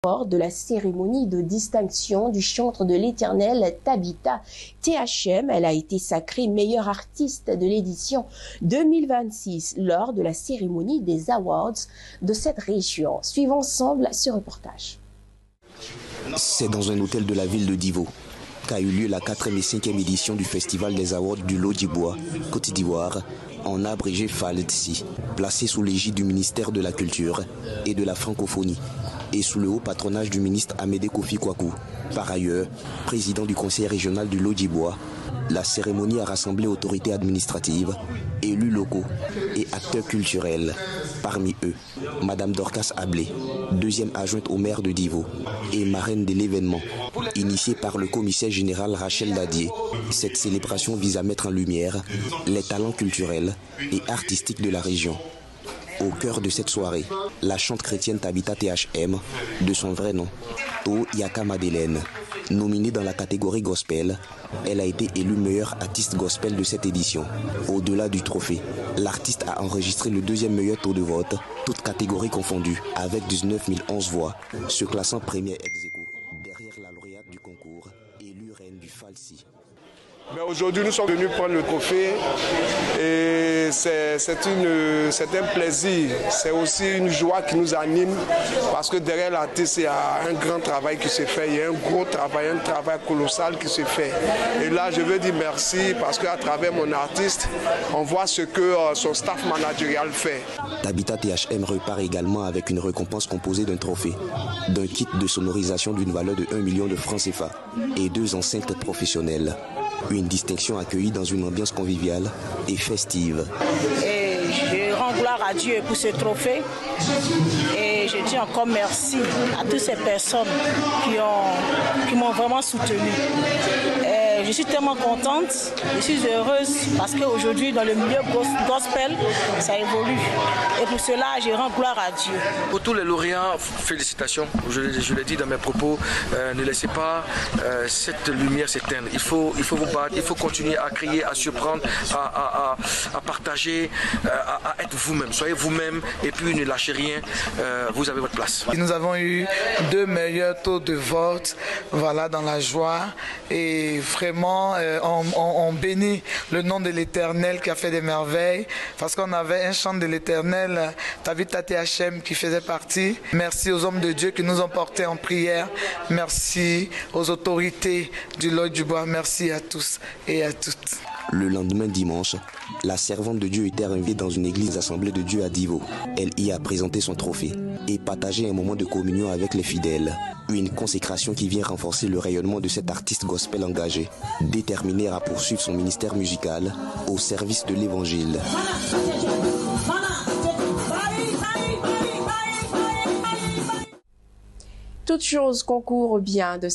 Lors de la cérémonie de distinction du chantre de l'Éternel Tabitha THM, elle a été sacrée meilleure artiste de l'édition 2026 lors de la cérémonie des awards de cette région. Suivons ensemble ce reportage. C'est dans un hôtel de la ville de Divo qu'a eu lieu la 4e et 5e édition du Festival des Awards du Lodjibois, Côte d'Ivoire, en abrégé FALDSI, placé sous l'égide du ministère de la Culture et de la Francophonie et sous le haut patronage du ministre Amédée Kofi Kwaku. Par ailleurs, président du conseil régional du Lodjibois, la cérémonie a rassemblé autorités administratives, élus locaux et acteurs culturels. Parmi eux, Madame Dorcas Ablé, deuxième adjointe au maire de Divo et marraine de l'événement, initié par le commissaire général Rachel Dadier. Cette célébration vise à mettre en lumière les talents culturels et artistiques de la région. Au cœur de cette soirée, la chante chrétienne Tabitha THM, de son vrai nom, To Yaka Madeleine. Nominée dans la catégorie gospel, elle a été élue meilleure artiste gospel de cette édition. Au-delà du trophée, l'artiste a enregistré le deuxième meilleur taux de vote, toutes catégories confondues, avec 19 011 voix, se classant première ex aequo, derrière la lauréate du concours, élue reine du FALDSI. Aujourd'hui, nous sommes venus prendre le trophée et c'est un plaisir, c'est aussi une joie qui nous anime parce que derrière l'artiste, il y a un grand travail qui se fait, il y a un gros travail, un travail colossal qui se fait. Et là, je veux dire merci parce qu'à travers mon artiste, on voit ce que son staff managérial fait. Tabitha THM repart également avec une récompense composée d'un trophée, d'un kit de sonorisation d'une valeur de 1 million de francs CFA et 2 enceintes professionnelles. Une distinction accueillie dans une ambiance conviviale et festive. Et je rends gloire à Dieu pour ce trophée et je dis encore merci à toutes ces personnes qui m'ont vraiment soutenue. Je suis tellement contente, je suis heureuse parce qu'aujourd'hui dans le milieu gospel, ça évolue. Et pour cela, je rends gloire à Dieu. Pour tous les lauréats, félicitations. Je l'ai dit dans mes propos, ne laissez pas cette lumière s'éteindre. Il faut vous battre, il faut continuer à crier, à surprendre, à partager, à être vous-même. Soyez vous-même et puis ne lâchez rien, vous avez votre place. Nous avons eu 2 meilleurs taux de vote, voilà, dans la joie et vraiment on bénit le nom de l'Éternel qui a fait des merveilles parce qu'on avait un chant de l'Éternel, Tabitha THM qui faisait partie. Merci aux hommes de Dieu qui nous ont portés en prière. Merci aux autorités du Lodjibois. Merci à tous et à toutes. Le lendemain dimanche, la servante de Dieu était arrivée dans une église assemblée de Dieu à Divo. Elle y a présenté son trophée et partagé un moment de communion avec les fidèles. Une consécration qui vient renforcer le rayonnement de cet artiste gospel engagé, déterminé à poursuivre son ministère musical au service de l'Évangile. Toute chose concourt au bien de